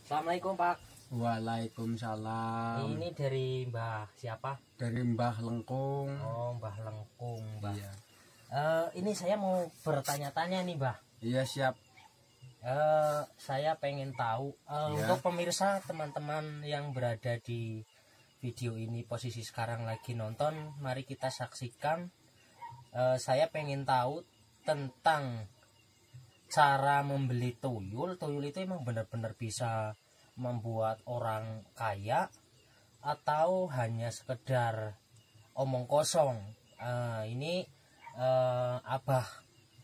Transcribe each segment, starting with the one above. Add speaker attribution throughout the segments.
Speaker 1: Assalamualaikum Pak.
Speaker 2: Waalaikumsalam.
Speaker 1: Ini dari Mbah siapa?
Speaker 2: Dari Mbah Lengkung.
Speaker 1: Oh, Mbah Lengkung, Mbah.
Speaker 2: Iya.
Speaker 1: Ini saya mau bertanya-tanya nih, Mbah.
Speaker 2: Iya, siap.
Speaker 1: Saya pengen tahu
Speaker 2: Iya.
Speaker 1: untuk pemirsa teman-teman yang berada di video ini posisi sekarang lagi nonton, mari kita saksikan. Saya pengen tahu tentang cara membeli tuyul. Tuyul itu emang benar-benar bisa membuat orang kaya atau hanya sekedar omong kosong. Ini Abah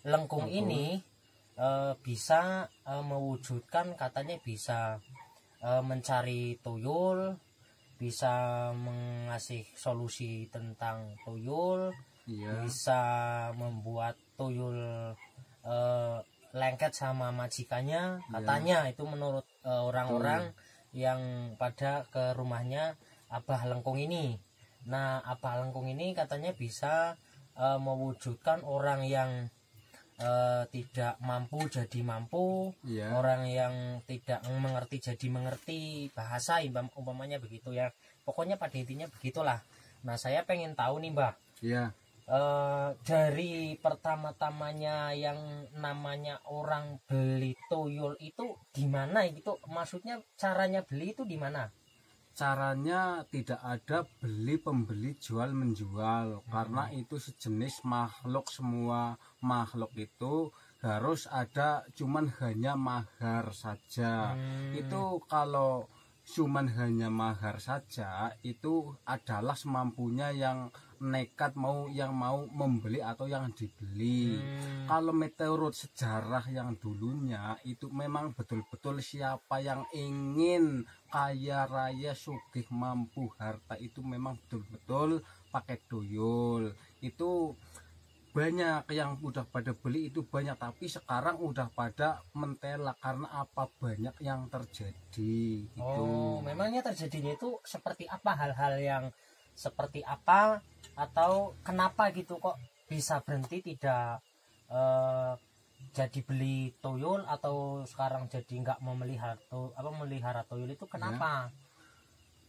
Speaker 1: Lengkung ini bisa mewujudkan, katanya bisa mencari tuyul, bisa mengasih solusi tentang tuyul,
Speaker 2: Iya.
Speaker 1: bisa membuat tuyul lengket sama majikannya, katanya itu menurut orang-orang yang pada ke rumahnya Abah Lengkung ini. Nah, Abah Lengkung ini katanya bisa mewujudkan orang yang tidak mampu jadi mampu,
Speaker 2: Iya.
Speaker 1: orang yang tidak mengerti jadi mengerti, bahasa umpamanya begitu ya. Pokoknya pada intinya begitulah. Nah, saya pengen tahu nih, Mbah.
Speaker 2: Iya.
Speaker 1: Dari pertama-tamanya yang namanya orang beli tuyul itu gimana gitu? Maksudnya caranya beli itu di mana?
Speaker 2: Caranya tidak ada beli pembeli jual menjual, karena itu sejenis makhluk. Semua makhluk itu harus ada, cuman hanya mahar saja. Itu kalau cuman hanya mahar saja, itu adalah semampunya yang nekat yang mau membeli atau yang dibeli. Kalau menurut sejarah yang dulunya itu memang betul-betul siapa yang ingin kaya raya sugih mampu harta itu memang betul-betul pakai tuyul. Itu banyak yang udah pada beli, itu banyak, tapi sekarang udah pada mentela karena apa, banyak yang terjadi gitu.
Speaker 1: Oh, memangnya terjadinya itu seperti apa, hal-hal yang seperti apa, atau kenapa gitu kok bisa berhenti tidak jadi beli tuyul, atau sekarang jadi nggak memelihara tuyul itu kenapa?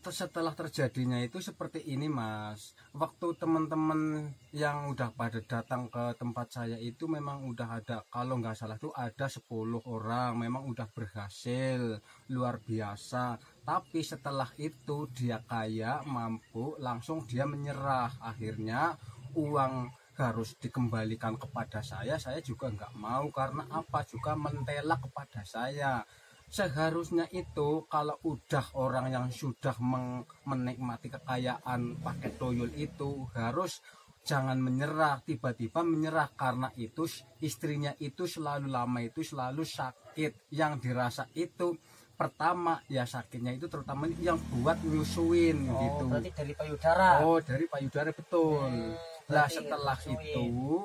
Speaker 2: Setelah terjadinya itu seperti ini, Mas. Waktu teman-teman yang udah pada datang ke tempat saya itu memang udah ada, kalau nggak salah tuh ada 10 orang, memang udah berhasil luar biasa. Tapi setelah itu dia kaya, mampu, langsung dia menyerah. Akhirnya uang harus dikembalikan kepada saya juga nggak mau, karena apa, juga mentela kepada saya. Seharusnya itu kalau udah orang yang sudah menikmati kekayaan pakai tuyul itu harus jangan menyerah, tiba-tiba menyerah, karena itu istrinya itu selalu lama itu selalu sakit. Yang dirasa itu pertama ya sakitnya itu terutama yang buat nyusuin gitu.
Speaker 1: Berarti dari payudara.
Speaker 2: Oh, dari payudara, betul. Lah setelah itu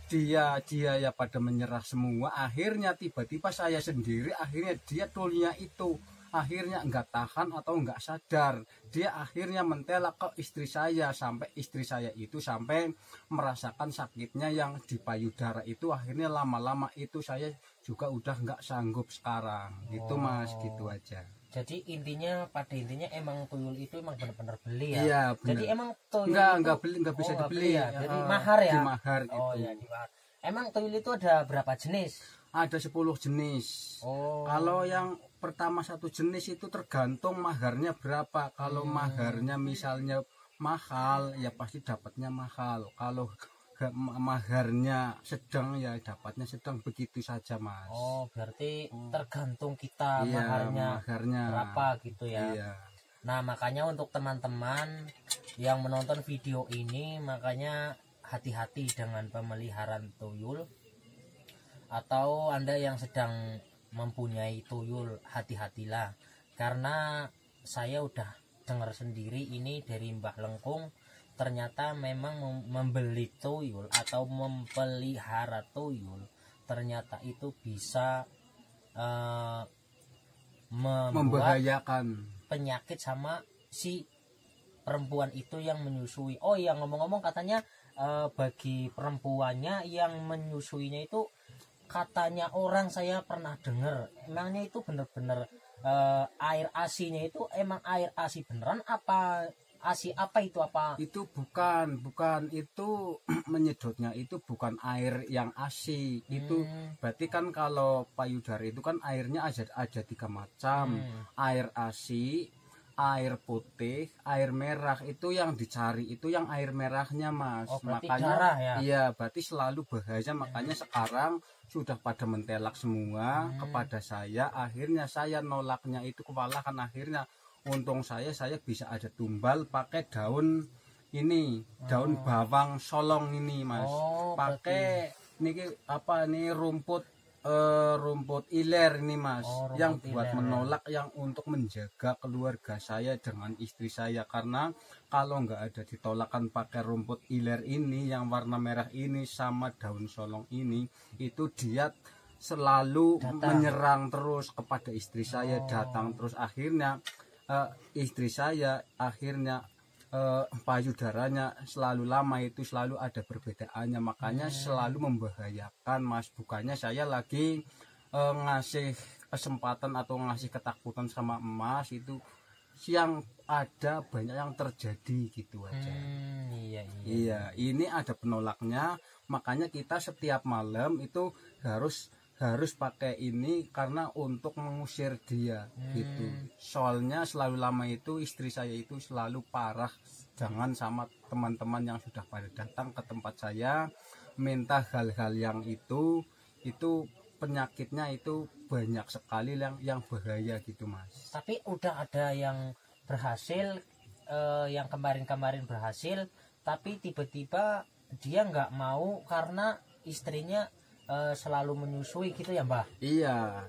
Speaker 2: dia ya pada menyerah semua. Akhirnya tiba-tiba saya sendiri, akhirnya dia tulnya itu akhirnya enggak tahan atau enggak sadar, dia akhirnya mentela ke istri saya, sampai istri saya itu sampai merasakan sakitnya yang di payudara itu. Akhirnya lama-lama itu saya juga udah enggak sanggup sekarang gitu, Mas. Gitu aja.
Speaker 1: Jadi pada intinya emang tuyul itu emang benar-benar beli ya.
Speaker 2: Iya, benar.
Speaker 1: Jadi emang tuyul
Speaker 2: enggak bisa dibeli
Speaker 1: ya. Jadi mahar ya.
Speaker 2: Di mahar gitu.
Speaker 1: Oh ya, di mahar. Emang tuyul itu ada berapa jenis?
Speaker 2: Ada 10 jenis. Kalau yang pertama satu jenis itu tergantung maharnya berapa. Kalau maharnya misalnya mahal ya pasti dapatnya mahal. Kalau maharnya sedang ya dapatnya sedang, begitu saja, Mas.
Speaker 1: Oh, berarti tergantung kita maharnya berapa gitu ya.
Speaker 2: Iya.
Speaker 1: Nah, makanya untuk teman-teman yang menonton video ini, makanya hati-hati dengan pemeliharaan tuyul. Atau Anda yang sedang mempunyai tuyul, hati-hatilah. Karena saya udah dengar sendiri ini dari Mbah Lengkung, ternyata memang membeli tuyul atau memelihara tuyul ternyata itu bisa
Speaker 2: membahayakan
Speaker 1: penyakit sama si perempuan itu yang menyusui. Oh iya, ngomong-ngomong katanya bagi perempuannya yang menyusuinya itu, katanya orang saya pernah dengar, emangnya itu benar-benar air ASI-nya itu emang air ASI beneran apa ASI apa itu apa?
Speaker 2: Itu bukan itu menyedotnya itu bukan air yang ASI. Itu berarti kan kalau payudara itu kan airnya ada 3 macam. Air ASI, air putih, air merah. Itu yang dicari itu yang air merahnya, Mas.
Speaker 1: Oh, berarti
Speaker 2: makanya
Speaker 1: darah ya?
Speaker 2: Iya, berarti selalu bahaya. Makanya sekarang sudah pada mentelak semua kepada saya. Akhirnya saya nolaknya itu kewalahan. Akhirnya untung saya bisa ada tumbal pakai daun ini, daun bawang solong ini, Mas. Pakai niki apa nih rumput iler ini, Mas. Yang buat
Speaker 1: iler,
Speaker 2: menolak, yang untuk menjaga keluarga saya dengan istri saya. Karena kalau nggak ada ditolakan pakai rumput iler ini yang warna merah ini sama daun solong ini, itu dia selalu menyerang terus kepada istri saya, datang terus. Akhirnya istri saya akhirnya payudaranya selalu lama itu selalu ada perbedaannya. Makanya selalu membahayakan, Mas. Bukannya saya lagi ngasih kesempatan atau ngasih ketakutan sama Mas, itu yang ada banyak yang terjadi gitu aja. Iya, ini ada penolaknya. Makanya kita setiap malam itu harus pakai ini karena untuk mengusir dia gitu. Soalnya selalu lama itu istri saya itu selalu parah. Jangan sama teman-teman yang sudah pada datang ke tempat saya minta hal-hal yang itu penyakitnya itu banyak sekali yang bahaya gitu, Mas.
Speaker 1: Tapi udah ada yang berhasil, yang kemarin-kemarin berhasil, tapi tiba-tiba dia nggak mau karena istrinya selalu menyusui gitu ya, Mbah?
Speaker 2: Iya.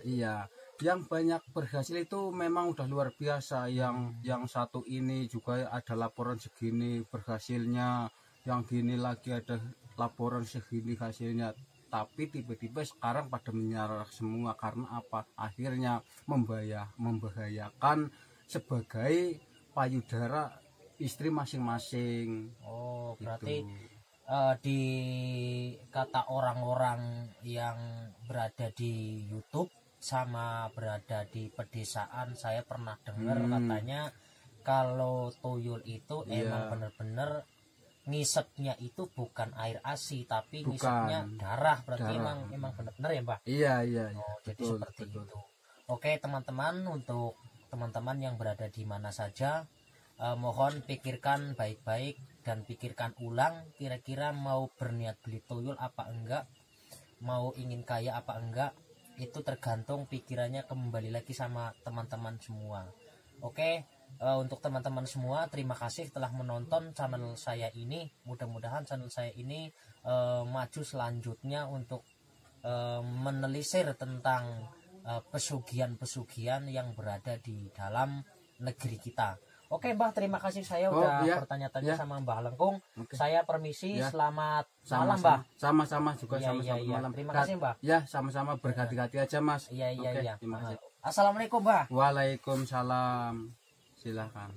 Speaker 2: Yang banyak berhasil itu memang udah luar biasa. Yang satu ini juga ada laporan segini berhasilnya, yang gini lagi ada laporan segini hasilnya. Tapi tiba-tiba sekarang pada menyerah semua. Karena apa? Akhirnya membahayakan sebagai payudara istri masing-masing.
Speaker 1: Oh, berarti
Speaker 2: gitu.
Speaker 1: Di kata orang-orang yang berada di YouTube sama berada di pedesaan, saya pernah dengar katanya kalau tuyul itu emang bener-bener ngisepnya itu bukan air ASI tapi ngisepnya darah. Berarti
Speaker 2: darah.
Speaker 1: emang bener-bener ya, Mbah?
Speaker 2: Iya.
Speaker 1: Oh, jadi seperti itu. Oke, teman-teman, untuk teman-teman yang berada di mana saja, mohon pikirkan baik-baik dan pikirkan ulang, kira-kira mau berniat beli tuyul apa enggak, mau ingin kaya apa enggak, itu tergantung pikirannya, kembali lagi sama teman-teman semua. Oke, untuk teman-teman semua, terima kasih telah menonton channel saya ini. Mudah-mudahan channel saya ini maju selanjutnya untuk menelisir tentang pesugihan-pesugihan yang berada di dalam negeri kita. Oke, Mbah, terima kasih. Saya udah bertanya-tanya sama Mbah Lengkung. Saya permisi, selamat malam, Mbah.
Speaker 2: Sama-sama juga, sama-sama malam.
Speaker 1: Terima kasih, Mbah.
Speaker 2: Ya, sama-sama, berhati-hati aja, Mas.
Speaker 1: Iya.
Speaker 2: Terima kasih.
Speaker 1: Assalamualaikum, Mbah.
Speaker 2: Waalaikumsalam. Silakan.